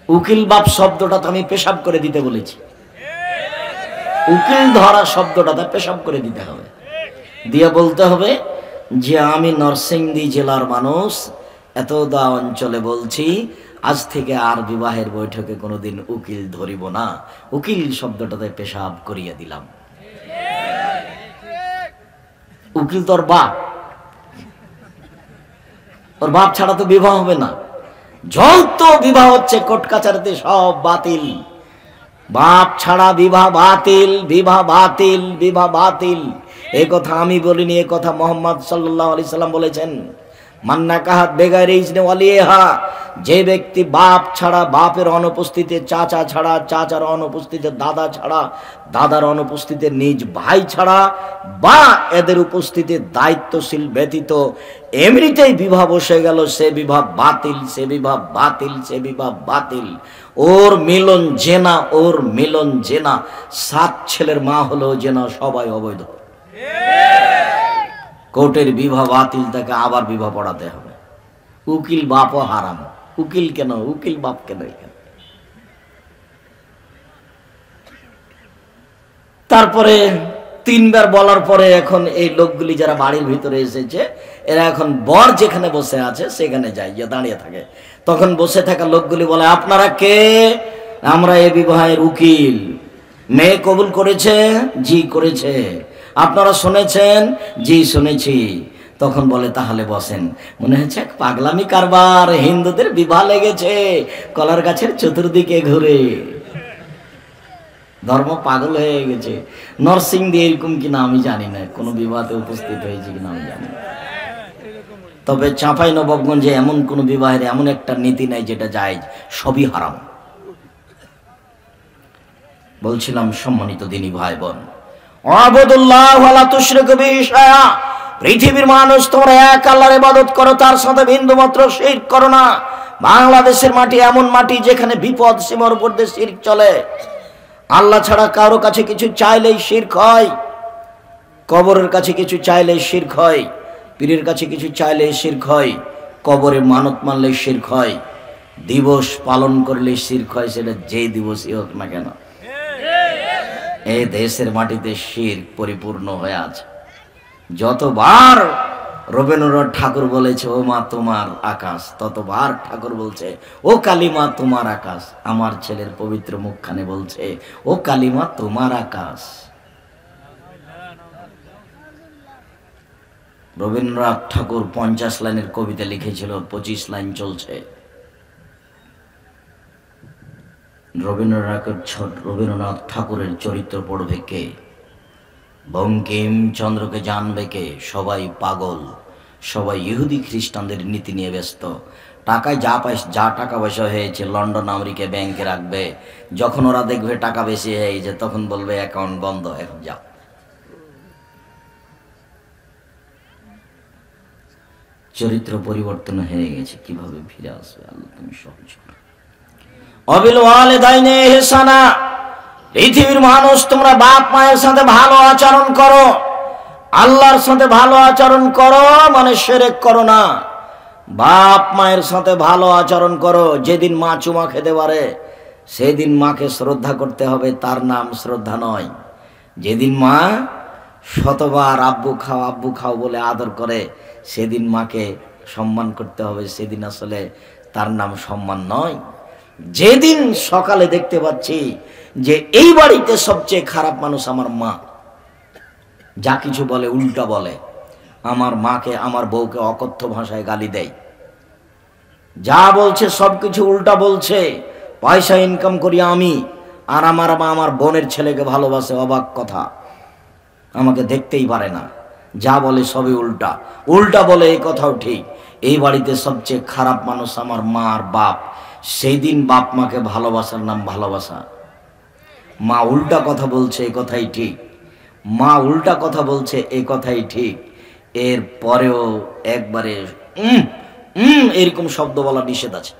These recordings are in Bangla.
উকিল বাপ শব্দটা আমি পেশাব করে দিতে বলেছি, উকিল ধরা শব্দটা পেশাব করে দিতে হবে, দিয়ে বলতে হবে যে আমি নরসিংদী জেলার মানুষ, এতদা অঞ্চলে বলছি, আজ থেকে আর বিবাহের বৈঠকে কোনোদিন উকিল ধরিব না, উকিল শব্দটাতে পেশাব করিয়ে দিলাম। উকিল তোর বাপ, ওর বাপ ছাড়া তো বিবাহ হবে না। যত বিবাহ হচ্ছে কোর্ট কাছারিতে সব বাতিল, বাপ ছাড়া বিবাহ বাতিল, বিবাহ বাতিল, বিবাহ বাতিল। এই কথা আমি বলিনি, এই কথা মুহাম্মদ সাল্লাল্লাহু আলাইহি সাল্লাম বলেছেন। মান্না কাহাত বেগাইরে ইজনে ওয়ালিহা, যে ব্যক্তি বাপ ছাড়া, বাপের অনুপস্থিতিতে, চাচা ছাড়া, চাচার অনুপস্থিতিতে, দাদা ছাড়া, দাদার অনুপস্থিতিতে, নিজ ভাই ছাড়া বা এদের উপস্থিতিতে দায়িত্বশীল ব্যতীত এমনিতেই বিবাহ বসে গেল, সে বিবাহ বাতিল, সে বিবাহ বাতিল, সে বিবাহ বাতিল। ওর মিলন জেনা, ওর মিলন জেনা। 7 ছেলের মা হলো জেনা, সবাই অবৈধ। কোর্টের বিবাহ বাতিল, তাকে আবার বিবাহ পড়াতে হবে। উকিল বাপও হারাম। উকিল কেন? উকিল বাপ কেন? তারপরে 3 বার বলার পরে এখন এই লোকগুলি যারা বাড়ির ভিতরে এসেছে, এরা এখন বর যেখানে বসে আছে সেখানে যায়, গিয়ে দাঁড়িয়ে থাকে। তখন বসে থাকা লোকগুলি বলে, আপনারা কে? আমরা এ বিবাহের উকিল। মেয়ে কবুল করেছে? জি করেছে। আপনারা শুনেছেন? জি শুনেছি। তখন বলে, তাহলে বসেন। মনে হচ্ছে এক পাগলামি কারবার, হিন্দুদের বিবাহ লেগেছে কলার গাছের চতুর্দিকে ঘুরে, ধর্ম পাগল হয়ে গেছে। নরসিংদী এরকম কিনা আমি জানি না, কোন বিবাহে উপস্থিত হয়েছে কিনা আমি জানি না। তবে চাঁপাইনবাবগঞ্জে এমন কোন বিবাহের এমন একটা নীতি নাই যেটা জায়েজ, সবই হারাম। বলছিলাম সম্মানিত দিনী ভাই বোন, আবুদুল্লাহ ওয়ালা তুশরিকু বিহি শাইআ, পৃথিবীর মানুষ তোমরা এক আল্লাহর ইবাদত করো, তার সাথে বিন্দুমাত্র শিরক করো না। বাংলাদেশের মাটি এমন মাটি যেখানে বিপদ সীমার উপর দিয়ে শিরক চলে। আল্লাহ ছাড়া কারো কাছে কিছু চাইলেই শিরক হয়, কবরের কাছে কিছু চাইলেই শিরক হয়, পীরের কাছে কিছু চাইলেই শিরক হয়, কবরে মানত মানলে শিরক হয়, দিবস পালন করলে শিরক হয়, সেটা যে দিবসই হোক না কেন। এই দেশের মাটিতে শিরক পরিপূর্ণ হয়ে আছে। যতবার রবীন্দ্রনাথ ঠাকুর বলেছে ও মা তোমার আকাশ, ততবার ঠাকুর বলছে ও কালিমা তোমার আকাশ। আমার ছেলের পবিত্র মুখখানে বলছে ও কালিমা তোমার আকাশ। রবীন্দ্রনাথ ঠাকুর 50 লাইনের কবিতা লিখেছিল, 25 লাইন চলছে। রবীন্দ্রনাথ ঠাকুরের চরিত্র পড়বে কে? বঙ্কিমচন্দ্রকে জানবে কে? সবাই পাগল, সবাই ইহুদি খ্রিস্টানদের নীতি নিয়ে ব্যস্ত। টাকায় যা টাকা পয়সা হয়েছে লন্ডন আমেরিকা ব্যাংকে রাখবে, যখন ওরা দেখবে টাকা বেশি হয়েছে তখন বলবে অ্যাকাউন্ট বন্ধ, এখন যাও। চরিত্র পরিবর্তন হয়ে গেছে, কিভাবে ফিরে আসবে আল্লাহ তুমি সহজ করো। অবিল ওয়ালিদাইনে ইহসানা, পৃথিবীর মানুষ তোমরা বাপ মায়ের সাথে ভালো আচরণ করো, আল্লাহর সাথে ভালো আচরণ করো, মানে শিরক করো না। বাপ মায়ের সাথে ভালো আচরণ করো। যেদিন মা চুমা খেতে পারে সেদিন মাকে শ্রদ্ধা করতে হবে, তার নাম শ্রদ্ধা নয়। যেদিন মা শতবার আব্বু খাও বলে আদর করে সেদিন মাকে সম্মান করতে হবে, সেদিন আসলে তার নাম সম্মান নয়। যেদিন সকালে দেখতে পাচ্ছি যে এই বাড়িতে সবচেয়ে খারাপ মানুষ আমার মা, যা কিছু বলে উল্টা বলে, আমার মাকে আমার বউকে অকথ্য ভাষায় গালি দেয়, যা বলছে সবকিছু উল্টা বলছে, পয়সা ইনকাম করি আমি, আর আমার মা আমার বোনের ছেলেকে ভালোবাসে, অবাক কথা, আমাকে দেখতেই পারে না, যা বলে সবই উল্টা উল্টা বলে, এই কথাও ঠিক। এই বাড়িতে সবচেয়ে খারাপ মানুষ আমার মা আর বাপ। সেই দিন বাপ মাকে ভালোবাসার নাম ভালোবাসা। মা উল্টা কথা বলছে, এই কথাই ঠিক, মা উল্টা কথা বলছে, এই কথাই ঠিক। এর পরেও একবারে এরকম শব্দ বলা নিষেধ আছে।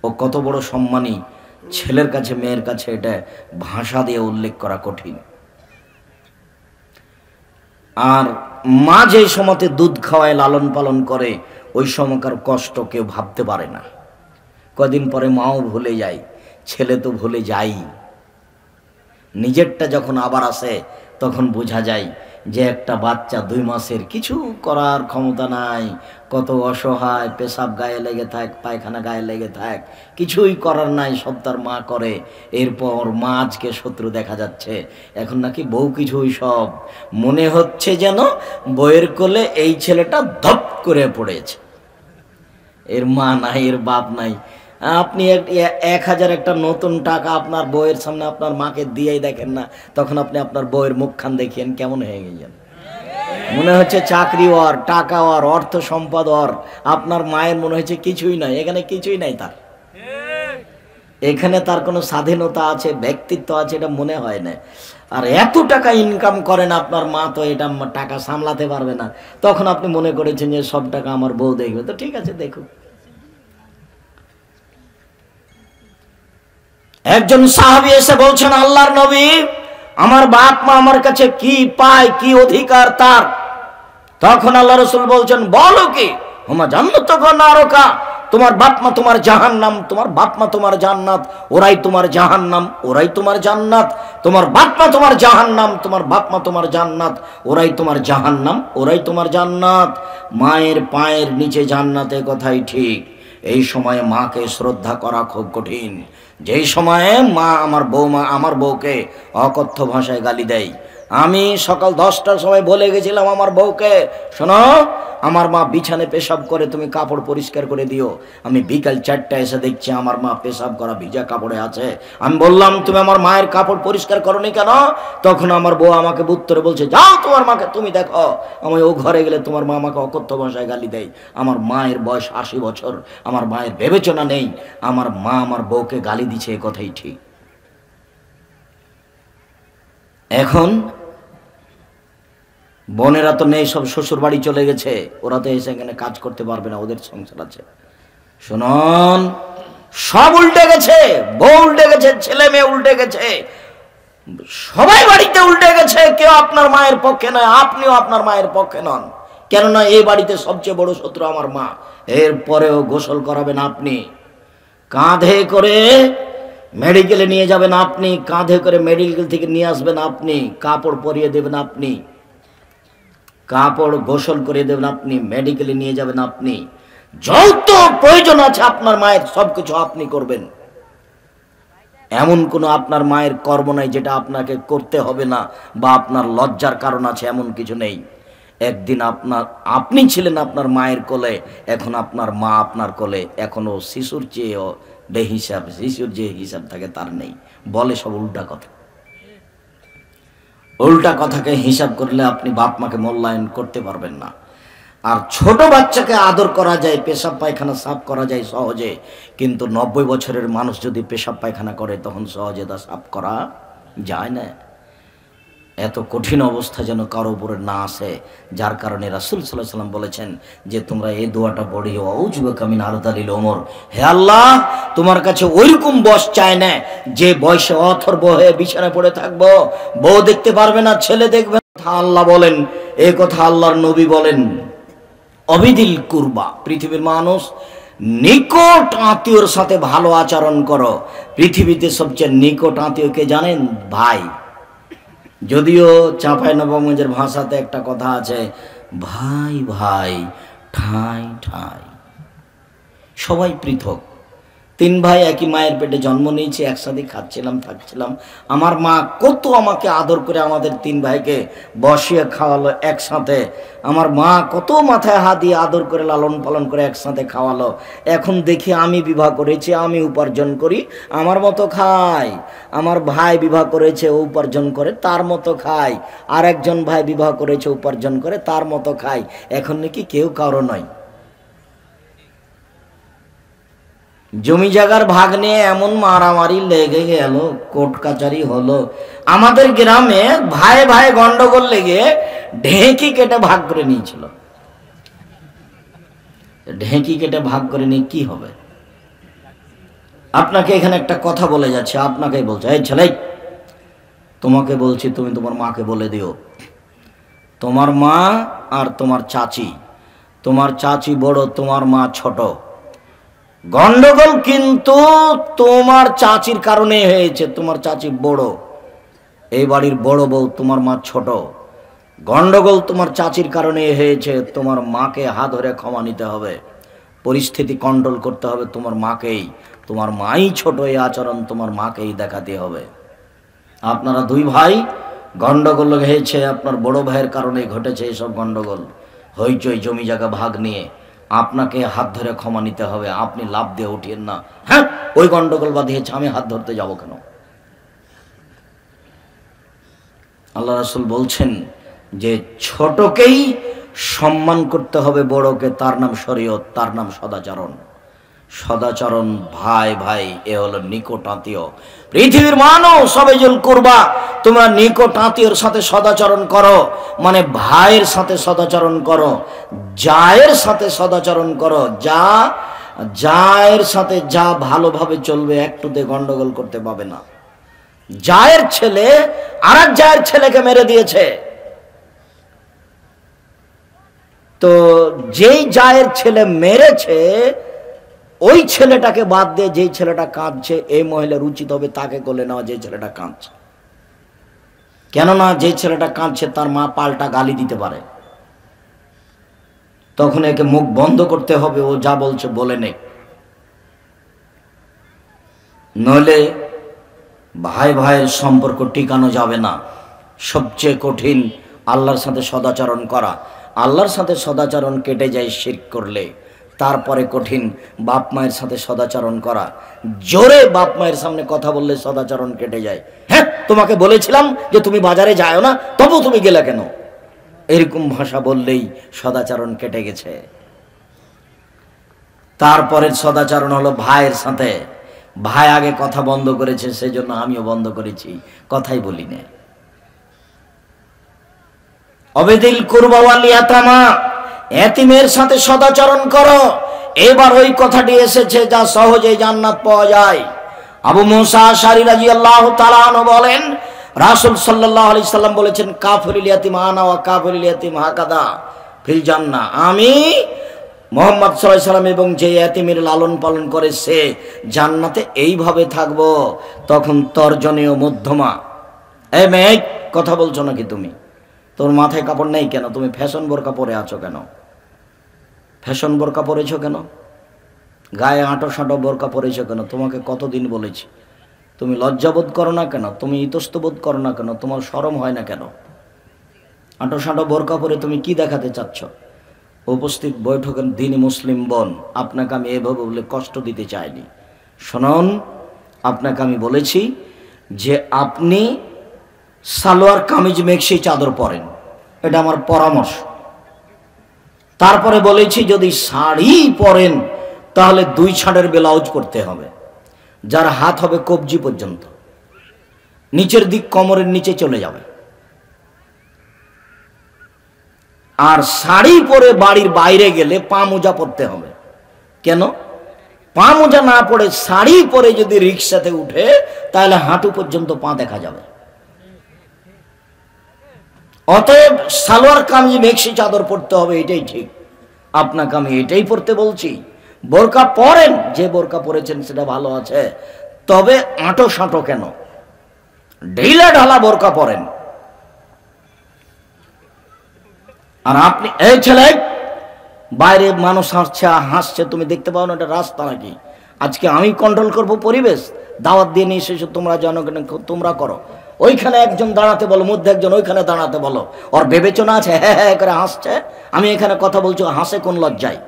ও কত বড় সম্মানী, ছেলের কাছে মেয়ের কাছে এটা ভাষা দিয়ে উল্লেখ করা কঠিন। আর মা যে সময়তে দুধ খাওয়ায় লালন পালন করে ওই সময়কার কষ্ট কেউ ভাবতে পারে না। কদিন পরে মাও ভুলে যায়, ছেলে তো ভুলে যাই। নিজেরটা যখন আবার আসে তখন বোঝা যায় যে একটা বাচ্চা 2 মাসের, কিছু করার ক্ষমতা নাই, কত অসহায়, পেশাব গায়ে লেগে থাক, পায়খানা গায়ে লেগে থাক, কিছুই করার নাই, সব তার মা করে। এরপর মা আজকে শত্রু দেখা যাচ্ছে, এখন নাকি বউ কিছুই সব। মনে হচ্ছে যেন বইয়ের কোলে এই ছেলেটা ধপ করে পড়েছে, এর মা নাই, এর বাপ নাই। আপনি 1000 একটা নতুন টাকা আপনার বউয়ের সামনে আপনার মাকে দিয়েই দেখেন না, তখন আপনি আপনার বউয়ের মুখখান দেখেন কেমন হয়ে গেছেন। মনে হচ্ছে চাকরি ওর, টাকা ওর, অর্থ সম্পদ ওর, আপনার মায়ের মনে হচ্ছে কিছুই নাই। এখানে কিছুই নাই তার, এখানে তার কোনো স্বাধীনতা আছে, ব্যক্তিত্ব আছে, এটা মনে হয় না। আর এত টাকা ইনকাম করেন আপনার মা, তো এটা টাকা সামলাতে পারবে না। তখন আপনি মনে করেছেন যে সব টাকা আমার বউ দেখবে, তো ঠিক আছে দেখুন। একজন সাহাবী এসে বলছেন, আল্লাহর নবী, আমার বাপ মা আমার কাছে কি পায়, কি অধিকার তার? তখন আল্লাহ রাসূল বলছেন, বলো কি? হুমা জান্নাতুকা নারুকা, তোমার বাপ মা তোমার জাহান্নাম, তোমার বাপ মা তোমার জান্নাত, ওরাই তোমার জাহান্নাম, ওরাই তোমার জান্নাত। তোমার বাপ মা তোমার জাহান্নাম, তোমার বাপ মা তোমার জান্নাত, ওরাই তোমার জাহান্নাম, ওরাই তোমার জান্নাত। মায়ের পায়ের নিচে জান্নাতে, কথাই ঠিক। এই সময়ে মাকে শ্রদ্ধা করা খুব কঠিন। যেই সময়ে মা, আমার বৌমা আমার বউকে অকথ্য ভাষায় গালি দেয়। আমি সকাল 10টার সময় বলে গেছিলাম আমার বউকে, শোনো, আমার মা বিছানে পেশাব করে, তুমি কাপড় পরিষ্কার করে দিও। আমি বিকাল 4টায় এসে দেখছি আমার মা পেশাব করা ভিজা কাপড়ে আছে। আমি বললাম, তুমি আমার মায়ের কাপড় পরিষ্কার করনি কেন? তখন আমার বউ আমাকে উত্তরে বলছে, যাও তোমার মাকে তুমি দেখো। আমি ও ঘরে গেলে তোমার মা আমাকে অকথ্য ভাষায় গালি দেয়। আমার মায়ের বয়স 80 বছর, আমার মায়ের বিবেচনা নেই, আমার মা আমার বউকে গালি দিচ্ছে, এ কথাই ঠিক। এখন বোনেরা তো নেই, সব শ্বশুর বাড়ি চলে গেছে, ওরা তো এসে এখানে কাজ করতে পারবে না, ওদের সংসার আছে। শুনুন, সব উল্টে গেছে, বউ উল্টে গেছে, ছেলে মেয়ে উল্টে গেছে, সবাই বাড়িতে উল্টে গেছে। কেউ আপনার মায়ের পক্ষে নয়, আপনিও আপনার মায়ের পক্ষে নন। কেননা এই বাড়িতে সবচেয়ে বড় শত্রু আমার মা। এরপরেও গোসল করাবেন আপনি, কাঁধে করে মেডিকেলে নিয়ে যাবেন আপনি, কাঁধে করে মেডিকেল থেকে নিয়ে আসবেন আপনি, কাপড় পরিয়ে দেবেন আপনি, কাপড় গোসল করে দেবেন আপনি, মেডিকেলে নিয়ে যাবেন আপনি, যত প্রয়োজন আছে আপনার মায়ের সবকিছু আপনি করবেন। এমন কোনো আপনার মায়ের কর্ম নাই যেটা আপনাকে করতে হবে না বা আপনার লজ্জার কারণ আছে, এমন কিছু নেই। একদিন আপনি ছিলেন আপনার মায়ের কোলে, এখন আপনার মা আপনার কোলে। এখনো শিশুর চেয়েও বেহিসাব, শিশুর যে হিসাব থাকে তার নেই। বলে সব উল্টা কথা। উল্টা কথাকে হিসাব করলে আপনি বাপ মাকে মূল্যায়ন করতে পারবেন না। আর ছোট বাচ্চাকে আদর করা যায়, পেশাব পায়খানা সাফ করা যায় সহজে, কিন্তু 90 বছরের মানুষ যদি পেশাব পায়খানা করে তখন সহজে তা সাফ করা যায় না। এত কঠিন অবস্থা যেন কারো উপরে না আসে, যার কারণে রাসূল সাল্লাল্লাহু আলাইহি ওয়াসাল্লাম বলেছেন যে তোমরা এই দোয়াটা পড়িও, আউযু বিকা মিন আরযালিল উমর। হে আল্লাহ, তোমার কাছে ওইরকম বয়স চাই না যে বয়সে অথর্ব হয়ে বিছানায় পড়ে থাকবো, বউ দেখতে পারবে না, ছেলে দেখবে না। আল্লাহ বলেন, এই কথা আল্লাহর নবী বলেন, অবিদিল কুরবা, পৃথিবীর মানুষ নিকট আত্মীয়র সাথে ভালো আচরণ করো। পৃথিবীতে সবচেয়ে নিকট আত্মীয় কে জানেন? ভাই। যদিও চাঁপাইনবাবগঞ্জের ভাষাতে একটা কথা আছে, ভাই ভাই ঠাই ঠাই, সবাই পৃথক। 3 ভাই একই মায়ের পেটে জন্ম নিয়েছে, একসাথে খাচ্ছিলাম থাকছিলাম। আমার মা কত আমাকে আদর করে আমাদের 3 ভাইকে বসিয়ে খাওয়ালো একসাথে। আমার মা কত মাথায় হাত দিয়ে আদর করে লালন পালন করে একসাথে খাওয়ালো। এখন দেখি আমি বিবাহ করেছি, আমি উপার্জন করি, আমার মতো খাই। আমার ভাই বিবাহ করেছে, ও উপার্জন করে তার মতো খাই। আর একজন ভাই বিবাহ করেছে, উপার্জন করে তার মতো খাই। এখন নাকি কেউ কারো নয়। জমি জায়গার ভাগ নিয়ে এমন মারামারি লেগে গেল, কোর্ট কাচারি হলো। আমাদের গ্রামে ভাই ভাই গন্ডগোল লেগে ঢেঁকি কেটে ভাগ করে নিয়েছিল। ঢেঁকি কেটে ভাগ করে নিয়ে কি হবে? আপনাকে এখানে একটা কথা বলে যাচ্ছে, আপনাকেই বলছে, এই ছেলে, তোমাকে বলছি, তুমি তোমার মাকে বলে দিও, তোমার মা আর তোমার চাচি, তোমার চাচি বড়, তোমার মা ছোট। গন্ডগোল কিন্তু তোমার চাচির কারণে হয়েছে। তোমার চাচি বড়, এই বাড়ির বড় বউ, তোমার মা ছোট। গন্ডগোল তোমার চাচির কারণে হয়েছে। তোমার মাকে হাত ধরে ক্ষমা নিতে হবে, পরিস্থিতি কন্ট্রোল করতে হবে তোমার মাকেই। তোমার মাই ছোট, এই আচরণ তোমার মাকেই দেখাতে হবে। আপনারা দুই ভাই গন্ডগোল হয়েছে, আপনার বড় ভাইয়ের কারণে ঘটেছে এসব গন্ডগোল, হইচই জমি জায়গা ভাগ নিয়ে। আপনাকে হাত ধরে ক্ষমা নিতে হবে, আপনি লাভ দিয়ে উঠিয়েন না, হ্যাঁ ওই গন্ডগোল বাঁধিয়েছে আমি হাত ধরতে যাব কেন। আল্লাহ রাসূল বলছেন যে ছোটকেই সম্মান করতে হবে, বড়কে, তার নাম শরীয়ত, তার নাম সদাচরণ। সদাচরণ ভাই ভাই, এ হলো নিকট আত্মীয়। পৃথিবীর মানুষ সবাই জল করবা, তোমরা নিকট আত্মীয়র সাথে সদাচরণ করো, মানে ভাইয়ের সাথে সদাচরণ করো, জায়ের সাথে সদাচরণ করো। জায়ের সাথে যা ভালোভাবে চলবে, একটুতে গন্ডগোল করতে পাবে না। জায়ের ছেলে আর এক জায়ের ছেলেকে মেরে দিয়েছে, তো যেই জায়ের ছেলে মেরেছে ওই ছেলেটাকে বাদ দিয়ে যেই ছেলেটা কাঁদছে, এই মহিলার উচিত হবে তাকে কোলে নেওয়া, যে ছেলেটা কাঁদছে। কেননা যে ছেলেটা কাঁদছে তার মা পাল্টা গালি দিতে পারে, তখন একে মুখ বন্ধ করতে হবে, ও যা বলছে বলে নে। নইলে ভাই ভাইয়ের সম্পর্ক টিকানো যাবে না। সবচেয়ে কঠিন আল্লাহর সাথে সদাচরণ করা। আল্লাহর সাথে সদাচরণ কেটে যায় শিরক করলে। তারপরে কঠিন বাপ মায়ের সাথে সদাচরণ করা। জোরে বাপ মায়ের সামনে কথা বললে সদাচরণ কেটে যায়। হ্যাঁ তোমাকে বলেছিলাম যে তুমি বাজারে যাও না, তবু তুমি গেলে কেন, এরকম ভাষা বললেই সদাচরণ কেটে গেছে। তারপরে সদাচরণ হলো ভাইয়ের সাথে। ভাই আগে কথা বন্ধ করেছে, সেই জন্য আমিও বন্ধ করেছি, কথাই বলি না। অবেদিল কুরবা ওয়াল ইয়াতামা, এতিমের সাথে সদাচরণ করো। এবার ওই কথাটি এসেছে যা সহজেই জান্নাত পাওয়া যায়। আবু মুসা আশআরী রাদিয়াল্লাহু তাআলা আনহু বলেন, রাসূল সাল্লাল্লাহু আলাইহি সাল্লাম বলেছেন, কাফিরুল ইয়াতিম আনা ওয়া কাফিরুল ইয়াতিম হাকাদা ফিল জান্নাহ। আমি মুহাম্মদ সাল্লাল্লাহু আলাইহি সাল্লাম এবং যে ইয়াতিমের লালন পালন করে সে জান্নাতে এইভাবে থাকবো। তখন তর্জনীয় মধ্যমা, এই মেয়ে কথা বলছো নাকি তুমি? তোর মাথায় কাপড় নেই কেন? তুমি ফ্যাশন বোরকা পরে আছো কেন? ফ্যাশন বোরকা পরেছো কেন? গায়ে আঁটো সাঁটো বোরকা পরেছো কেন? তোমাকে কতদিন বলেছি, তুমি লজ্জাবোধ করো না কেন? তুমি ইতস্তবোধ করো না কেন? তোমার শরম হয় না কেন? আঁটো সাঁটো বোরকা পরে তুমি কি দেখাতে চাচ্ছ? উপস্থিত বৈঠকের দিনী মুসলিম বোন, আপনাকে আমি এভাবে বলে কষ্ট দিতে চাইনি। শুনুন, আপনাকে আমি বলেছি যে আপনি সালোয়ার কামিজ মেক্সি চাদর পরেন, এটা আমার পরামর্শ। তারপরে বলেছি যদি শাড়ি পরেন তাহলে 2 ছাড়ের ব্লাউজ করতে হবে, যার হাত হবে কবজি পর্যন্ত, নিচের দিক কোমরের নিচে চলে যাবে। আর শাড়ি পরে বাড়ির বাইরে গেলে পা মোজা পরতে হবে। কেন? পা মোজা না পরে শাড়ি পরে যদি রিক্সাতে উঠে তাহলে হাঁটু পর্যন্ত পা দেখা যাবে। অতএব সালোয়ার কামিজ মেক্সি চাদর পরতে হবে, এটাই ঠিক। আপনাকে আমি এটাই পরতে বলছি। বোরকা পরেন, যে বোরকা পরেছেন সেটা ভালো আছে, তবে আঁটো সাঁটো কেন, ঢিলা ঢালা বোরকা পরেন। আর আপনি, এই ছেলে, বাইরে মানুষ হাসছে তুমি দেখতে পাও না? এটা রাস্তা নাকি? আজকে আমি কন্ট্রোল করব পরিবেশ। দাওয়াত দিয়ে নিয়ে এসেছো তোমরা, জনগণ তোমরা করো। ওইখানে একজন দাঁড়াতে বলো, মধ্যে একজন ওইখানে দাঁড়াতে বলো। ওর বিবেচনা আছে, হ্যাঁ হ্যাঁ করে হাসছে। আমি এখানে কথা বলছি, হাসে কোন লজ্জায়?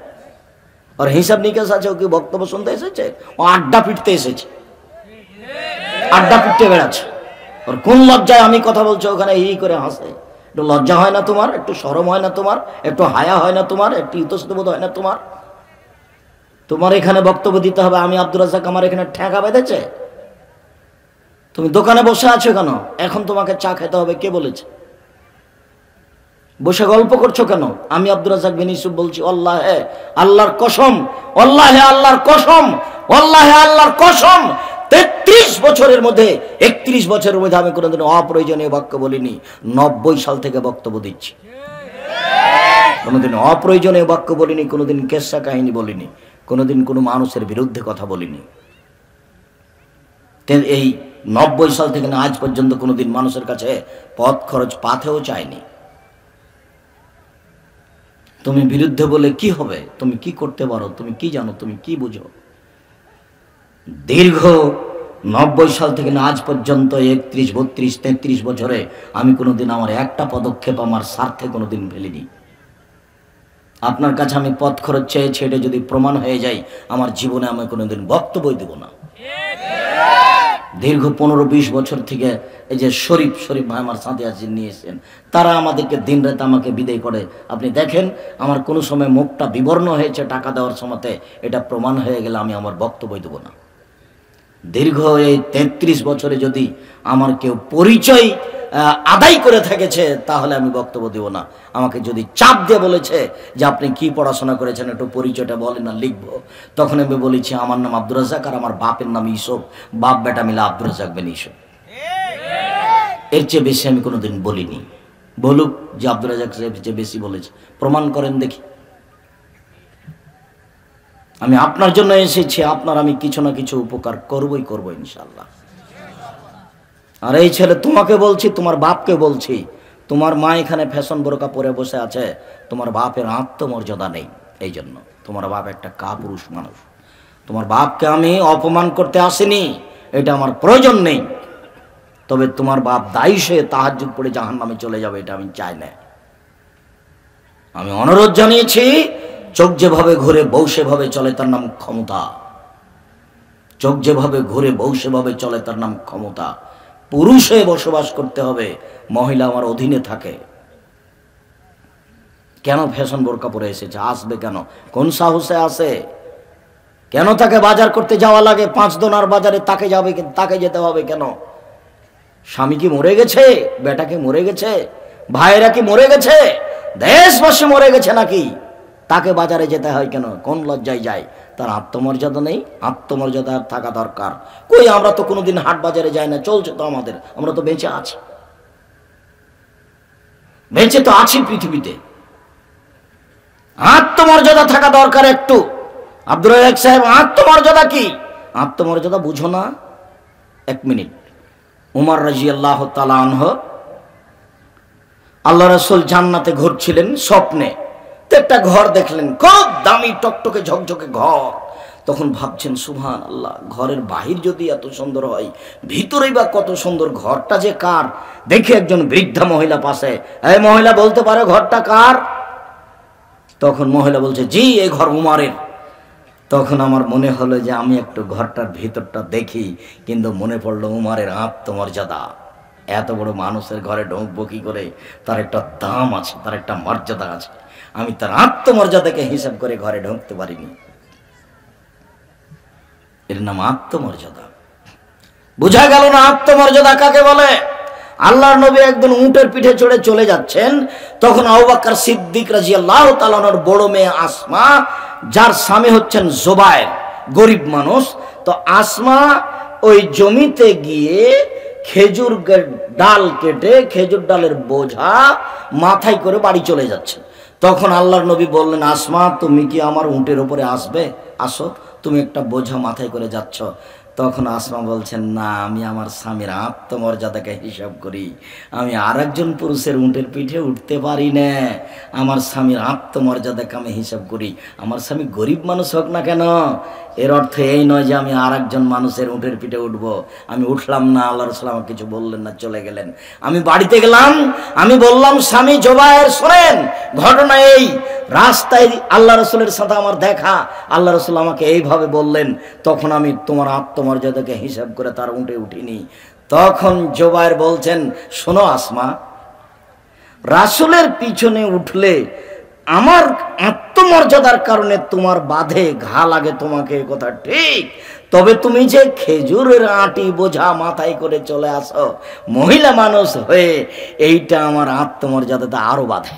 ওর হিসাব নিকাশ আছে, ও কি বক্তব্য শুনতে এসেছে? ও আড্ডা পিটতে এসেছে, আড্ডা পিটতে বেড়াচ্ছে। ওর কোন লজ্জায় আমি কথা বলছি ওখানে এই করে হাসে? একটু লজ্জা হয় না তোমার? একটু শরম হয় না তোমার? একটু হায়া হয় না তোমার? একটু ইতস্তবোধ হয় না তোমার? তোমার এখানে বক্তব্য দিতে হবে। আমি আব্দুর রাজ্জাক, আমার এখানে ঠেকা বেঁধেছে? তুমি দোকানে বসে আছো কেন? এখন তোমাকে চা খেতে হবে, কে বলেছে? বসে গল্প করছো কেন? আমি আব্দুর রাজ্জাক বিন ইউসুফ বলছি, আল্লাহে আল্লাহর কসম, আল্লাহে আল্লাহর কসম, আল্লাহে আল্লাহর কসম, 33 বছরের মধ্যে 31 বছরের মধ্যে আমি কোনোদিন অপ্রয়োজনীয় বাক্য বলিনি। 90 সাল থেকে বক্তব্য দিচ্ছি, কোনোদিন অপ্রয়োজনীয় বাক্য বলিনি, কোনোদিন কেসা কাহিনী বলিনি। কোনোদিন কোনো মানুষের বিরুদ্ধে কথা বলিনি। এই 90 সাল থেকে না আজ পর্যন্ত কোনোদিন মানুষের কাছে পথ খরচ পাথেও চায়নি। তুমি বিরুদ্ধে বলে কি হবে? তুমি কি করতে পারো? তুমি কি জানো? তুমি কি বুঝো? দীর্ঘ 90 সাল থেকে না আজ পর্যন্ত 31, 32, 33 বছরে আমি কোনোদিন আমার একটা পদক্ষেপ আমার স্বার্থে কোনোদিন ফেলিনি। আপনার কাছে আমি পথ খরচ চেয়েছি, এটা যদি প্রমাণ হয়ে যায় আমার জীবনে আমি কোনোদিন বক্তব্য দেব না। দীর্ঘ 15-20 বছর থেকে এই যে শরীফ ভাই আমার সাথে আছেন নিয়েছেন, তারা আমাদেরকে দিন রাত আমাকে বিদায় করে। আপনি দেখেন আমার কোনো সময় মুখটা বিবর্ণ হয়েছে টাকা দেওয়ার সময়তে, এটা প্রমাণ হয়ে গেলে আমি আমার বক্তব্য দেব না। দীর্ঘ এই 33 বছরে যদি আমার কেউ পরিচয় আদায় করে থেকেছে তাহলে আমি বক্তব্য দেব না। আমাকে যদি চাপ দিয়ে বলেছে যে আপনি কি পড়াশোনা করেছেন একটু পরিচয়টা বলেন না, লিখবো, তখন আমি বলেছি আমার নাম আব্দুর রাজ্জাক আর আমার বাপের নাম ইউসুফ, বাপ বেটা মিলে আব্দুর রাজ্জাক বিন ইউসুফ। এর চেয়ে বেশি আমি কোনোদিন বলিনি। বলুক যে আব্দুর রাজ্জাক যে বেশি বলেছে, প্রমাণ করেন দেখি। আমি আপনার জন্য এসেছি, আপনার আমি কিছু না কিছু উপকার করবই করবো ইনশাআল্লাহ। আর এই ছেলে তোমাকে বলছি, তোমার বাপকে বলছি, তোমার মা এখানে ফ্যাশন বোরকা পরে বসে আছে, তোমার বাপের আত্মমর্যাদা নেই। এই জন্য তোমার বাপ একটা কাপুরুষ মানুষ। তোমার বাপকে আমি অপমান করতে আসিনি, এটা আমার প্রয়োজন নেই। তবে তোমার বাপ দায়ী সে তাহাজ্জুদ পড়ে জাহান্নামে চলে যাবে, এটা আমি চাই না। আমি অনুরোধ জানিয়েছি, চোখ যেভাবে ঘুরে বউ সেভাবে চলে তার নাম ক্ষমতা। চোখ যেভাবে ঘুরে বউ সেভাবে চলে তার নাম ক্ষমতা। পুরুষে বসবাস করতে হবে, মহিলা আমার অধীনে থাকে। কেন ফ্যাশন বোরকা পরে এসেছে? আসবে কেন? কোন সাহসে আসে? কেন তাকে বাজার করতে যাওয়া লাগে? 5 দোনার বাজারে তাকে যেতে হবে কেন? স্বামী কি মরে গেছে? বেটা কি মরে গেছে? ভাইয়েরা কি মরে গেছে? দেশবাসী মরে গেছে নাকি? তাকে বাজারে যেতে হয় কেন? কোন লজ্জায় যায়? তার আত্মমর্যাদা নেই? আত্মমর্যাদা থাকা দরকার। কই, আমরা তো কোনোদিন হাট বাজারে যাই না, চলছে তো আমাদের, আমরা তো বেঁচে আছি, বেঁচে তো আছি পৃথিবীতে। আত্মমর্যাদা থাকা দরকার একটু। আব্দুর রাজ্জাক সাহেব, আত্মমর্যাদা কি? আত্মমর্যাদা বুঝো না? 1 মিনিট। উমর রাদিয়াল্লাহু তাআলা আনহু, আল্লাহ রাসূল জান্নাতে ঘুরছিলেন স্বপ্নে, একটা ঘর দেখলেন, খুব দামি টকটকে ঝকঝকে ঘর। তখন ভাবছেন সুবহানাল্লাহ, ঘরের বাহির যদি এত সুন্দর হয়, ভিতরেই বা কত সুন্দর। ঘরটা যে কার? দেখে একজন বৃদ্ধা মহিলা পাশে, এই মহিলা বলতে পারে ঘরটা কার? তখন মহিলা বলছে, জি এই ঘর উমারের। তখন আমার মনে হলো যে আমি একটু ঘরটার ভিতরটা দেখি, কিন্তু মনে পড়লো উমারের আত্মমর্যাদা। এত বড় মানুষের ঘরে ঢুকবো কি করে? তার একটা দাম আছে, তার একটা মর্যাদা আছে। আমি তার আত্মমর্যাদাকে হিসাব করে ঘরে ঢুকতে পারিনি। এর নাম আত্মমর্যাদা। বোঝা গেল না আত্মমর্যাদা কাকে বলে? আল্লাহর নবী একদিন উটের পিঠে চড়ে চলে যাচ্ছেন, তখন আবু বকর সিদ্দিক রাদিয়াল্লাহু তাআলা আনহুর বড় মেয়ে আসমা, যার স্বামী হচ্ছেন জুবায়ের, গরিব মানুষ। তো আসমা ওই জমিতে গিয়ে খেজুর ডাল কেটে খেজুর ডালের বোঝা মাথায় করে বাড়ি চলে যাচ্ছে। তখন আল্লাহর নবী বললেন, আসমা তুমি কি আমার উটের উপরে আসবে? আসো, তুমি একটা বোঝা মাথায় করে যাচ্ছ। তখন আসমা বলছেন, না, আমি আমার স্বামীর আত্মমর্যাদাকে হিসাব করি, আমি আর একজন পুরুষের উটের পিঠে উঠতে পারি না। আমার স্বামীর আত্মমর্যাদাকে আমি হিসাব করি, আমার স্বামী গরিব মানুষ হোক না কেন। এর অর্থ এই নয় যে আমি আর একজন মানুষের উটের পিঠে উঠবো। আমি উঠলাম না, আল্লাহ রাসূল আমাকে কিছু বললেন না, চলে গেলেন। আমি বাড়িতে গেলাম, আমি বললাম, স্বামী জুবায়ের শোনেন, ঘটনা এই, রাস্তায় আল্লাহ রাসূলের সাথে আমার দেখা, আল্লাহ রাসূল আমাকে এইভাবে বললেন। তখন আমি তোমার আত্মমর্যাদাকে হিসাব করে তার উঠে উঠিনি। তখন জুবায়ের বলছেন, শোনো আসমা, রাসূলের পিছনে উঠলে আমার আত্মমর্যাদার কারণে তোমার বাঁধে ঘা লাগে, তোমাকে কথা ঠিক, তবে তুমি যে খেজুরের আটি বোঝা মাথায় করে চলে আসো মহিলা মানুষ হয়ে, এইটা আমার আত্মমর্যাদাতে আরো বাঁধে,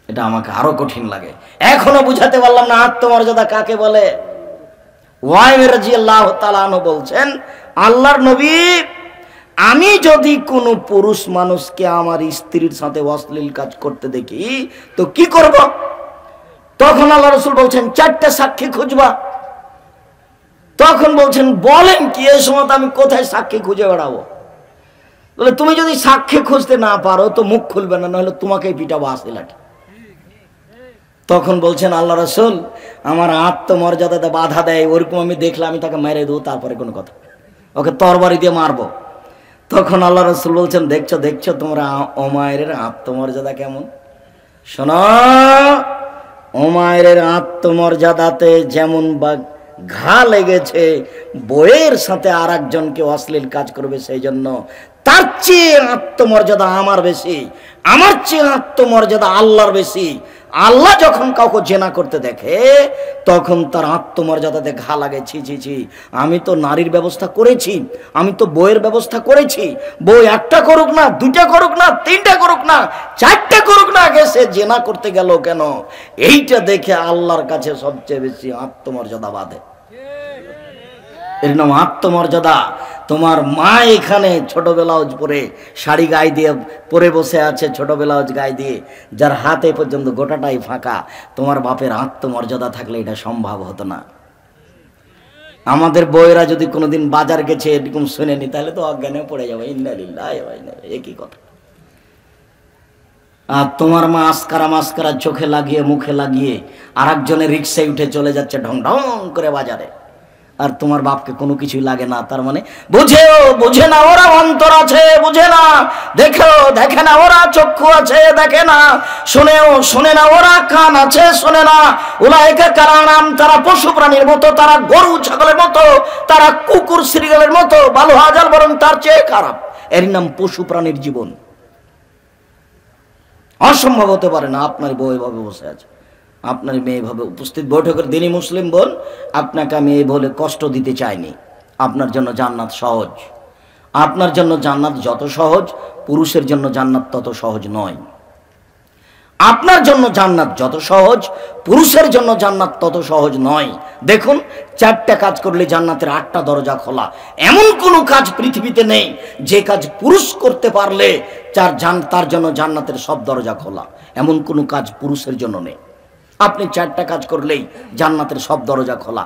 এটা আমাকে আরো কঠিন লাগে। এখনো বুঝাতে পারলাম না আত্মমর্যাদা কাকে বলে। ওয়াইল রাদিয়াল্লাহু তাআলা আনহু বলছেন, আল্লাহর নবী, আমি যদি কোনো পুরুষ মানুষকে আমার স্ত্রীর সাথে অশ্লীল কাজ করতে দেখি তো কি করব? তখন আল্লাহ রাসূল বলছেন 4টা সাক্ষী খুঁজবা। তখন বলছেন বলেন কি, এই সময় আমি কোথায় সাক্ষী খুঁজে বেড়াবো? বলে তুমি যদি সাক্ষী খুঁজতে না পারো তো মুখ খুলবে না, নাহলে তোমাকেই পিটাবো আসে লাঠি। তখন বলছেন আল্লাহ রাসূল আমার আত্মমর্যাদাতে বাধা দেয়, ওরকম আমি দেখলে আমি তাকে মেরে দেবো, তারপরে কোনো কথা, ওকে তরবারি দিয়ে মারবো। তখন আল্লাহ রাসূল বলছেন দেখছো দেখছো তোমরা উমাইরের আত্মমর্যাদা কেমন। শোনো, উমাইরের আত্মমর্যাদাতে যেমন বা ঘা লেগেছে বইয়ের সাথে আর একজনকে অশ্লীল কাজ করবে, সেই জন্য তার চেয়ে আত্মমর্যাদা আমার বেশি, আমার চেয়ে আত্মমর্যাদা আল্লাহর বেশি। আল্লাহ যখন কাউকে জেনা করতে দেখে তখন তার আত্মমর্যাদাতে ঘা লাগে। ছি ছি ছি, আমি তো নারীর ব্যবস্থা করেছি, আমি তো বইয়ের ব্যবস্থা করেছি, বই 1টা করুক না, 2টা করুক না, 3টা করুক না, 4টা করুক না, আগে সে জেনা করতে গেল কেন? এইটা দেখে আল্লাহর কাছে সবচেয়ে বেশি আত্মমর্যাদা বাঁধে। এর নাম আত্মমর্যাদা। তোমার মা এখানে ছোট ব্লাউজ পরে শাড়ি গায়ে দিয়ে পরে বসে আছে, ছোট ব্লাউজ গায়ে দিয়ে, যার হাতে পর্যন্ত গোটাটাই ফাঁকা। তোমার বাপের আত্মমর্যাদা থাকলে এটা সম্ভব হতো না। আমাদের বউয়েরা যদি কোনোদিন বাজার গেছে এরকম শুনেনি তাহলে তো অজ্ঞানে পড়ে যাবে। ইন্নালিল্লাহি ওয়া ইন্না ইলাইহি, একই কথা। আর তোমার মা আসকারা মাস্কারা চোখে লাগিয়ে মুখে লাগিয়ে আর একজনের রিক্সায় উঠে চলে যাচ্ছে ঢং ঢং করে বাজারে, আর তোমার বাপকে কোনো কিছুই লাগে না। তার মানে বুঝে না ওরা অন্তর আছে, বুঝে না, দেখে না ওরা চক্ষু আছে, দেখে না, শোনে না ওরা কান আছে, শোনে না। উলাইকা কালানাম, তারা পশু প্রাণীর মতো, তারা গরু ছাগলের মতো, তারা কুকুর শ্রীগালের মতো, বালু হাজাল বরং তার চেয়ে খারাপ। এর নাম পশু প্রাণীর জীবন। অসম্ভব হতে পারে না আপনার বউ এভাবে বসে আছে, আপনার মেয়ে ভাবে উপস্থিত বৈঠকের দিনই মুসলিম বোন, আপনাকে আমি এই বলে কষ্ট দিতে চাইনি। আপনার জন্য জান্নাত সহজ, আপনার জন্য জান্নাত যত সহজ পুরুষের জন্য জান্নাত তত সহজ নয়। আপনার জন্য জান্নাত যত সহজ পুরুষের জন্য জান্নাত তত সহজ নয়। দেখুন 4টা কাজ করলে জান্নাতের 8টা দরজা খোলা। এমন কোনো কাজ পৃথিবীতে নেই যে কাজ পুরুষ করতে পারলে তার জন্য জান্নাতের সব দরজা খোলা। এমন কোনো কাজ পুরুষের জন্য নেই। আপনি 4টা কাজ করলেই জান্নাতের সব দরজা খোলা।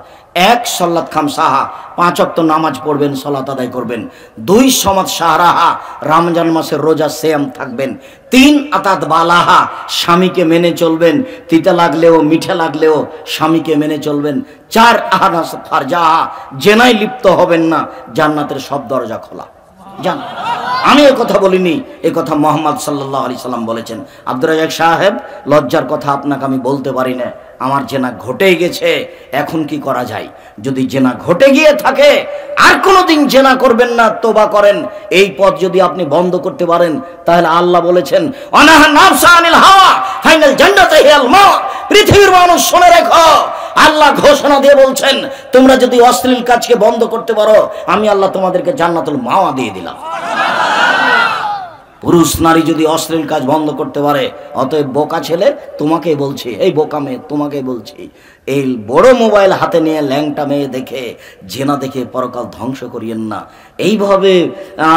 1 সালাত খামসাহা, 5 ওয়াক্ত নামাজ পড়বেন, সালাত আদায় করবেন। 2 সমাত শাহরাহা, রমজান মাসের রোজা সিয়াম থাকবেন। 3 আতাত বালাহা, স্বামীকে মেনে চলবেন, তিতা লাগলেও মিঠা লাগলেও স্বামীকে মেনে চলবেন। 4 আহনাস ফারজাহা, জেনায় লিপ্ত হবেন না, জান্নাতের সব দরজা খোলা। জান, আমি এ কথা বলিনি, এ কথা মুহাম্মদ সাল্লাল্লাহু আলাইহি সাল্লাম বলেছেন। আব্দুর রাজ্জাক সাহেব, লজ্জার কথা আপনাকে আমি বলতে পারি না, আমার জেনা ঘটে গেছে, এখন কি করা যায়? যদি জেনা ঘটে গিয়ে থাকে আর কোনোদিন জেনা করবেন না, তওবা করেন। এই পথ যদি আপনি বন্ধ করতে পারেন তাহলে আল্লাহ বলেছেন অনাহা নাফসা আনিল হাওয়া ফাইনাল জান্নাতু হিয়াল মাওয়া। পৃথিবীর মানুষ শুনে রেখো, আল্লাহ ঘোষণা দিয়ে বলছেন তোমরা যদি অশ্লীল কাজকে বন্ধ করতে পারো আমি আল্লাহ তোমাদেরকে জান্নাতুল মাওয়া দিয়ে দিলাম। পুরুষ নারী যদি অশ্লীল কাজ বন্ধ করতে পারে, অতএব বোকা ছেলে তোমাকেই বলছি, এই বোকা মেয়ে তোমাকেই বলছি, এই বড় মোবাইল হাতে নিয়ে ল্যাংটা মেয়ে দেখে জেনা দেখে পরকাল ধ্বংস করিয়েন না। এইভাবে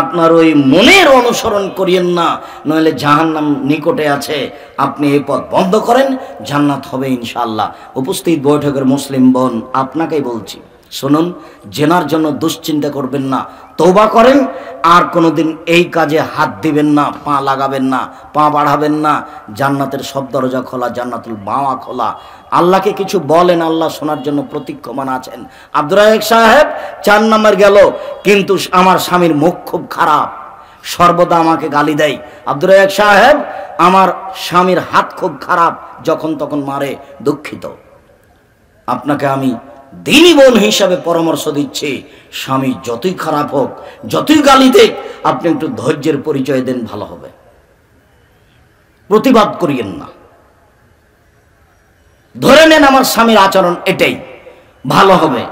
আপনার ওই মনের অনুসরণ করিয়েন না, নইলে জাহান্নাম নিকটে আছে। আপনি এই পথ বন্ধ করেন, জান্নাত হবে ইনশাআল্লাহ। উপস্থিত বৈঠকের মুসলিম বোন, আপনাকেই বলছি, শুনুন, জেনার জন্য দুশ্চিন্তা করবেন না, তওবা করেন। আর কোনোদিন এই কাজে হাত দিবেন না, পা লাগাবেন না, পা বাড়াবেন না। জান্নাতের সব দরজা খোলা, জান্নাতুল মাওয়া খোলা। আল্লাহকে কিছু বলেন, আল্লাহ শোনার জন্য প্রতীক্ষমান আছেন। আব্দুর রাজ্জাক সাহেব 4 নাম্বার গেল, কিন্তু আমার স্বামীর মুখ খুব খারাপ, সর্বদা আমাকে গালি দেয়। আব্দুর রাজ্জাক সাহেব, আমার স্বামীর হাত খুব খারাপ, যখন তখন মারে, দুঃখিত। আপনাকে আমি দিনী বোন হিসাবে পরামর্শ দিচ্ছি, স্বামী যতই খারাপ হোক, যতই গালি দেখ, আপনি একটু ধৈর্যের পরিচয় দেন, ভালো হবে। প্রতিবাদ করিয়েন না, ধরে নেন আমার স্বামীর আচরণ এটাই, ভালো হবে।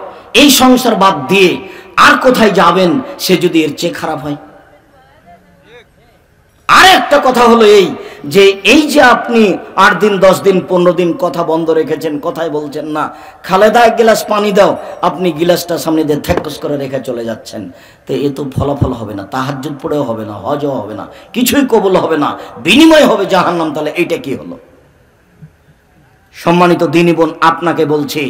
এই সংসার বাদ দিয়ে আর কোথায় যাবেন সে যদি এর চেয়ে খারাপ হয়? আর একটা কথা হলো এই যে আপনি 8 দিন 10 দিন 15 দিন কথা বন্ধ রেখেছেন, কথাই বলছেন না। খালেদা 1 গ্লাস পানি দাও, আপনি গ্লাসটা সামনে দিয়ে থেকস করে রেখে চলে যাচ্ছেন। তো এ তো ফলাফল হবে না, তাহাজ্জুদ পড়েও হবে না, হজও হবে না, কিছুই কবুল হবে না, বিনিময় হবে জাহান্নাম। তাহলে এইটা কি হলো? সম্মানিত দিনী বোন, আপনাকে বলছি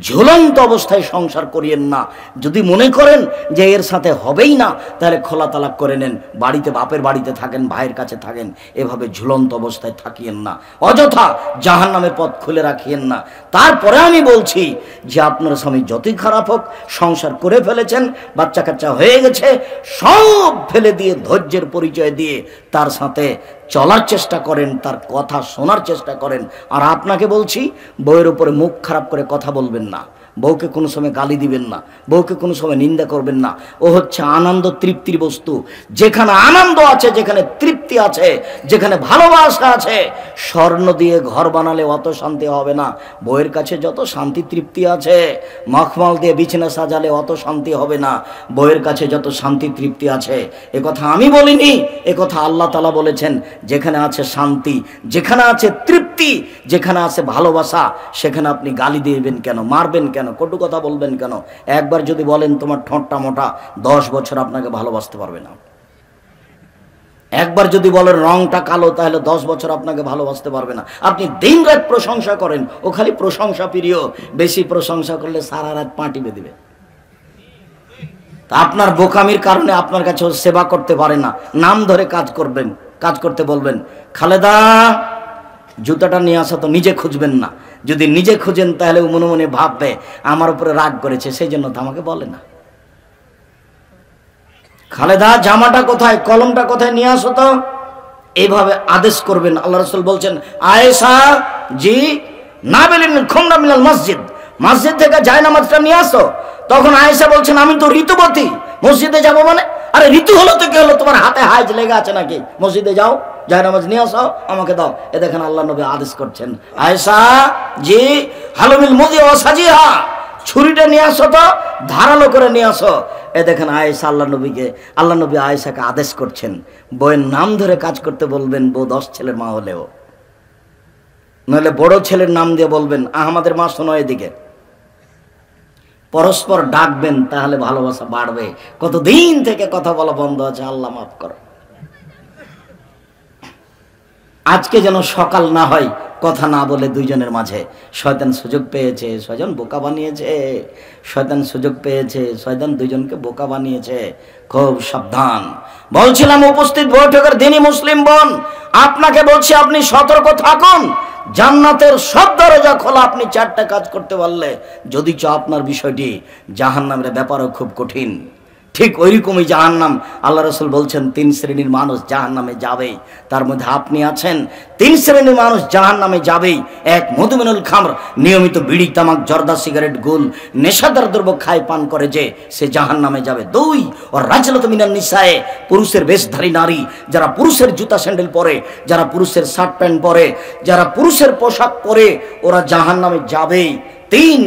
ঝুলন্ত অবস্থায় সংসার করিয়েন না। যদি মনে করেন যে এর সাথে হবেই না, তাহলে খোলা তালাক করে নেন, বাড়িতে বাপের বাড়িতে থাকেন, ভাইয়ের কাছে থাকেন। এভাবে ঝুলন্ত অবস্থায় থাকিয়েন না, অযথা জাহান্নামের পথ খুলে রাখিয়েন না। তারপরে আমি বলছি যে আপনার স্বামী যতই খারাপ হোক, সংসার করে ফেলেছেন, বাচ্চা কাচ্চা হয়ে গেছে, সব ফেলে দিয়ে ধৈর্যের পরিচয় দিয়ে তার সাথে চলার চেষ্টা করেন, তার কথা শোনার চেষ্টা করেন। আর আপনাকে বলছি, বউয়ের উপরে মুখ খারাপ করে কথা বলবেন না, বউকে কোনো সময় গালি দিবেন না, বউকে কোনো সময় নিন্দা করবেন না। ও হচ্ছে আনন্দ তৃপ্তির বস্তু। যেখানে আনন্দ আছে, যেখানে তৃপ্তি আছে, যেখানে ভালোবাসা আছে, স্বর্ণ দিয়ে ঘর বানালে অত শান্তি হবে না। বউয়ের কাছে যত শান্তি তৃপ্তি আছে, মখমল দিয়ে বিছানা সাজালে অত শান্তি হবে না। বউয়ের কাছে যত শান্তি তৃপ্তি আছে, এ কথা আমি বলিনি, এ কথা আল্লাহ তাআলা বলেছেন। যেখানে আছে শান্তি, যেখানে আছে তৃপ্তি, যেখানে আছে ভালোবাসা, সেখানে আপনি গালি দিবেন কেন, মারবেন কেন, কটু কথা বলবেন কেন? একবার যদি বলেন তোমার ঠোঁটটা মোটা, 10 বছর আপনাকে ভালোবাসতে পারবে না। একবার যদি বলেন রংটা কালো, তাহলে 10 বছর আপনাকে ভালোবাসতে পারবে না। আপনি দিন রাত প্রশংসা করেন, ও খালি প্রশংসা প্রিয়। বেশি প্রশংসা করলে সারা রাত পাটি বেঁধে। আপনার বোকামির কারণে আপনার কাছে ও সেবা করতে পারে না। নাম ধরে কাজ করবেন, কাজ করতে বলবেন, খালেদা জুতাটা নিয়ে আসা, তো নিজে খুঁজবেন না। যদি নিজে খুঁজেন তাহলে মনে মনে ভাববে আমার উপরে রাগ করেছে, সেই জন্য তো আমাকে বলে না। খালেদা জামাটা কোথায়, কলমটা কোথায়, নিয়ে আসো তো। এইভাবে আদেশ করবেন। আল্লাহ রাসূল বলছেন, আয়েশা জি না বলেন খুমরা মিনাল মসজিদ, মসজিদ থেকে জায়নামাজটা নিয়ে আসো। তখন আয়েশা বলছেন, আমি তো ঋতুবতী, মসজিদে যাব মানে? আরে ঋতু হলো তো কি হলো, তোমার হাতে হাইজ লেগে আছে নাকি? মসজিদে যাও, জায়নামাজ নিয়ে আসো, আমাকে দাও। এ দেখেন আল্লাহ নবী আদেশ করছেন, আয়েশা জি হালুমিল মুদি ও সাজিহা, ছুরিটা নিয়ে আসো তো, ধারালো করে নিয়ে আসো। এ দেখেন আয়েশা আল্লাহ নবী আয়েশাকে আদেশ করছেন। বউয়ের নাম ধরে কাজ করতে বলবেন, বউ 10 ছেলের মা হলেও। নইলে বড় ছেলের নাম দিয়ে বলবেন, আমাদের মা শোনো এদিকে। পরস্পর ডাকবেন, তাহলে ভালোবাসা বাড়বে। কতদিন থেকে কথা বলা বন্ধ আছে, আল্লাহ মাফ করো। আজকে যেন সকাল না হয় কথা না বলে দুইজনের মাঝে। শয়তান সুযোগ পেয়েছে, শয়তান বোকা বানিয়েছে, শয়তান সুযোগ পেয়েছে, শয়তান দুইজনকে বোকা বানিয়েছে। খুব সাবধান। বলছিলাম উপস্থিত বৈঠকের দিনই মুসলিম বোন, আপনাকে বলছি আপনি সতর্ক থাকুন। জান্নাতের সব দরজা খোলা, আপনি 4টা কাজ করতে পারলে, যদি আপনার বিষয়টি জাহান্নামের ব্যাপারও খুব কঠিন। ঠিক ওইরকমই জাহান্নাম। আল্লাহ রাসূল বলছেন 3 শ্রেণীর মানুষ জাহান্নামে যাবে, তার মধ্যে আপনি আছেন। 3 শ্রেণীর মানুষ জাহান্নামে যাবেই। 1 মধুমিনুল খামর, নিয়মিত বিড়ি তামাক জর্দা সিগারেট গুল নেশাদার দ্রব্য খায় পান করে যে, সে জাহান্নামে যাবে। 2 ও রাজলাতু মিনান নিসায়ে, পুরুষের বেশধারী নারী, যারা পুরুষের জুতা স্যান্ডেল পরে, যারা পুরুষের শার্ট প্যান্ট পরে, যারা পুরুষের পোশাক পরে, ওরা জাহান্নামে যাবেই। 3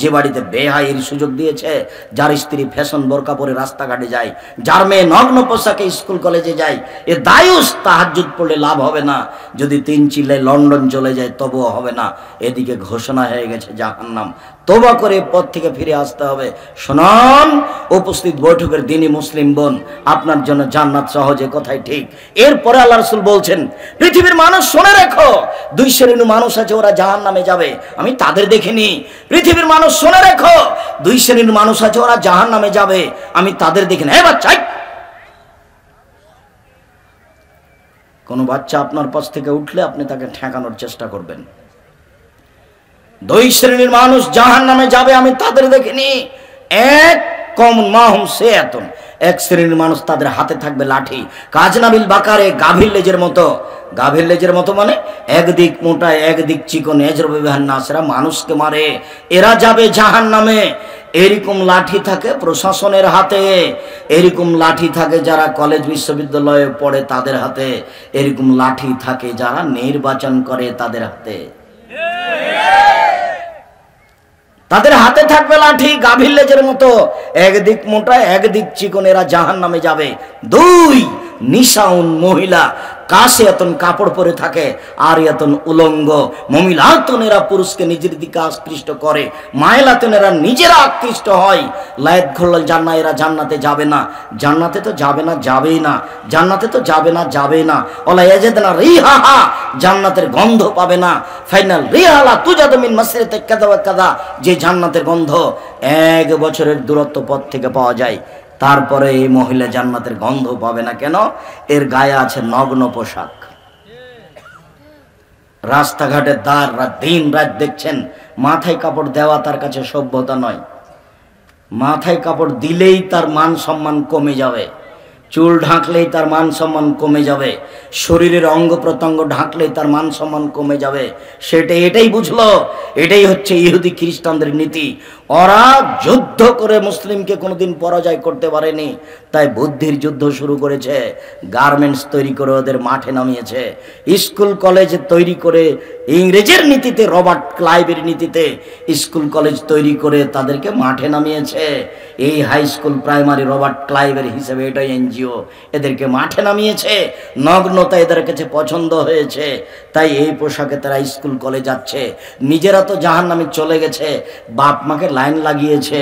যে বাড়িতে বেহাইয়ের সুযোগ দিয়েছে, যার স্ত্রী ফ্যাশন বোরকা পরে রাস্তাঘাটে যায়, যার মেয়ে নগ্ন পোশাকে স্কুল কলেজে যায়, এ দায়ুস তাহাজ্জুদ পড়লে লাভ হবে না। যদি 3 চিল্লায় লন্ডন চলে যায় তবুও হবে না। এদিকে ঘোষণা হয়ে গেছে জাহান্নাম। তওবা করে পথ থেকে ফিরে আসতে হবে। শুনুন উপস্থিত বৈঠকের দিনই মুসলিম বোন, আপনার জন্য জান্নাত সহজে, কথাই ঠিক। এরপরে আল্লাহ রাসূল বলছেন, পৃথিবীর মানুষ শুনে রেখো, 2 শ্রেণীর মানুষ আছে, ওরা জাহান্নামে যাবে, আমি তাদের দেখিনি। পৃথিবীর মানুষ শুনে রেখো, 2 শ্রেণীর মানুষ আছে, ওরা জাহান্নামে যাবে, আমি তাদের দেখিনি। এ বাচ্চা, কোন বাচ্চা আপনার পাশ থেকে উঠলে আপনি তাকে ঠেকানোর চেষ্টা করবেন। 2 শ্রেণীর মানুষ জাহান্নামে যাবে, আমি তাদের দেখিনি। 1 কওমুন মাহুম সায়াতুন, 1 শ্রেণীর মানুষ, তাদের হাতে থাকবে লাঠি, কাজনাবিল বাকারে, গাভীর লেজের মতো। গাভীর লেজের মতো মানে একদিক মোটা একদিক চিকন, এজরবে বিহান নাসরা, মানুষকে মারে। এরা যাবে জাহান্নামে। এরকম লাঠি থাকে প্রশাসনের হাতে, এরকম লাঠি থাকে যারা কলেজ বিশ্ববিদ্যালয়ে পড়ে তাদের হাতে, এরকম লাঠি থাকে যারা নির্বাচন করে তাদের হাতে। তাদের হাতে থাকবে লাঠি, গাভীর লেজের মতো, একদিক মোটা একদিক চিকন। এরা জাহান্নামে যাবে। 2 নিসাউন মহিলা কাসিয়াতুন কাপড় পরে থাকে, আর ইয়াতুন উলঙ্গ। মহিলাতুন এরা পুরুষকে নিজের দিকে আকৃষ্ট করে, মাইলাতুন এরা নিজেরা আকৃষ্ট হয়। লায়াত ঘুরল জান্না, এরা জান্নাতে যাবে না। জান্নাতে তো যাবে না, যাবেই না। জান্নাতে তো যাবে না, যাবেই না। ওলা ইয়াজিদনা রিহাহা, জান্নাতের গন্ধ পাবে না। ফাইনাল রিহালা তুজাদু মিন মাসরিতে কাযা ওয়া কাযা, যে জান্নাতের গন্ধ 1 বছরের দূরত্ব পথ থেকে পাওয়া যায়। তারপরে এই মহিলা জান্নাতের গন্ধ পাবে না। কেন? এর গায়ে আছে নগ্ন পোশাক। রাস্তাঘাটে দিন রাত দেখছেন, মাথায় কাপড় দেওয়া তার কাছে সভ্যতা নয়। মাথায় কাপড় দিলেই তার মান সম্মান কমে যাবে, চুল ঢাকলেই তার মান সম্মান কমে যাবে, শরীরের অঙ্গ প্রত্যঙ্গ ঢাকলেই তার মান সম্মান কমে যাবে। এটাই বুঝলো। এটাই হচ্ছে ইহুদি খ্রিস্টানদের নীতি। ওরা যুদ্ধ করে মুসলিমকে কোনোদিন পরাজয় করতে পারেনি, তাই বুদ্ধির যুদ্ধ শুরু করেছে। গার্মেন্টস তৈরি করে ওদের মাঠে নামিয়েছে, স্কুল কলেজ তৈরি করে ইংরেজের নীতিতে, রবার্ট ক্লাইভের নীতিতে স্কুল কলেজ তৈরি করে তাদেরকে মাঠে নামিয়েছে। এই হাই স্কুল প্রাইমারি রবার্ট ক্লাইভের হিসেবে এটাই এনজিও, এদেরকে মাঠে নামিয়েছে। নগ্নতা এদের কাছে পছন্দ হয়েছে, তাই এই পোশাকে তারা স্কুল কলেজ যাচ্ছে। নিজেরা তো জাহান্নামে চলে গেছে, বাপ মাকে লাইন লাগিয়েছে।